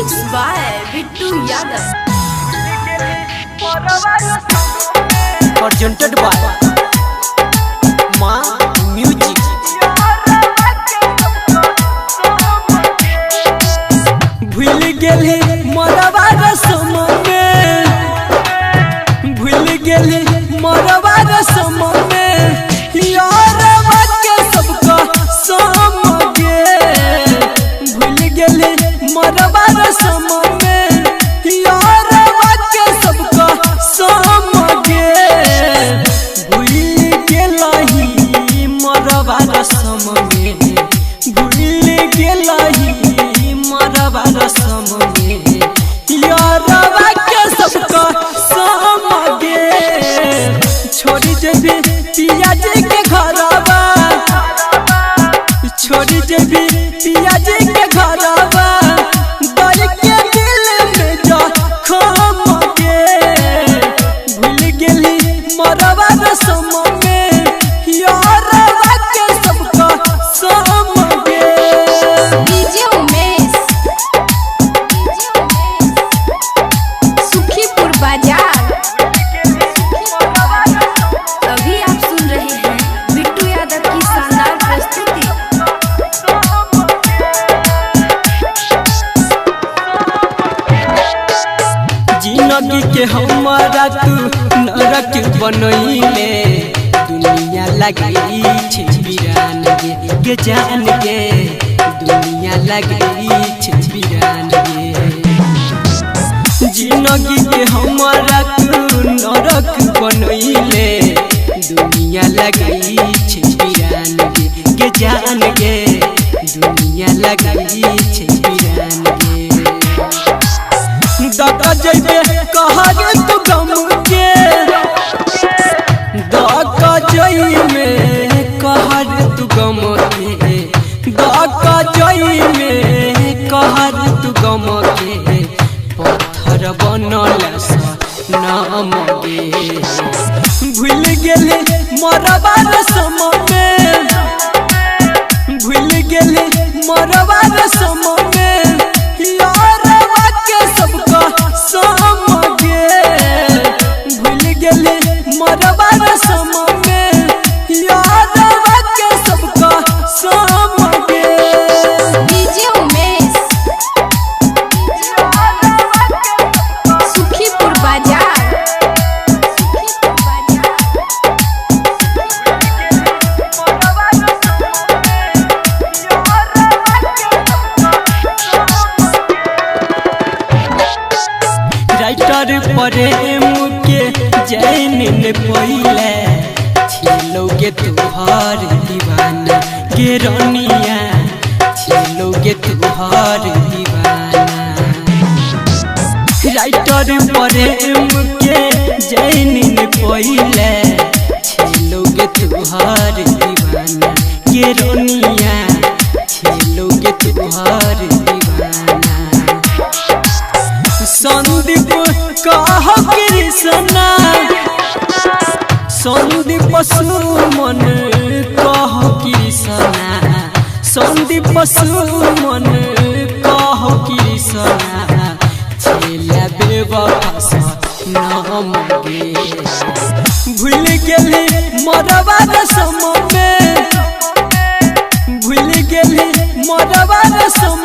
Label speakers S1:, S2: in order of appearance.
S1: Mix by Bittu Yadav.
S2: presented by Maa music. भूल गेली मरवा रसम में, भूल गेली मरवा रसम में, यारवा के सबका सम गे। भूल गेली मरवा रसम में, यारवा के सबका सम गे। भूल गेलही मरवा रसम में, भूल गेलही मरवा रसम में, यारवा के सबका सम गे। छोड़ी जेबी पिया जी के घरवा, छोड़ी जेबी पिया जी के घरवा, डर के दिल में जखम गे। भूल गेली मरवा रसम में, यारवा के सबका सम गे।
S1: डीजे उमेश सुखीपुर बाजार। अभी आप सुन रहे हैं बिट्टू यादव की शानदार प्रस्तुति।
S2: जिंदगी के हमारा तू नरक बनैले, दुनिया लगई छे वीरान गे जान गे, दुनिया लगई छे वीरान गे। जिंदगी के हमारा तू नरक बनैले, दुनिया लगई छे वीरान गे जान गे, दुनिया लगई छे वीरान गे। दादा जैबे कहागे तू गम के, दादा जई में कहर तू गम के, दादा जई में कहर तू गम के। पत्थर बनल नाम गे। भूल गेली मरवा रसम में, भूल गेली मरवा रसम में, यारवा के सबका सम गे। भूल गेली मरवा रसम में, यारवा के सबका सम गे।
S1: डीजे उमेश सुखीपुर बाजार।
S2: राइटर प्रेम के जैन ने पहिले, छिलोगे तुहार दीवाना गे रनिया, छिलोगे तुहार दीवाना। राइटर प्रेम के जैन ने पहिले, छिलोगे तुहार दीवाना गे रनिया, छिलोगे तुहार दीवाना। संदीप कह कृष्णा, संदीप सुमन कह कृष्णा, संदीप सुमन कह कृष्णा। छेला बेवफा नाम गे। भूल गेली मरवा रसम में, भूल गेली मरवा रसम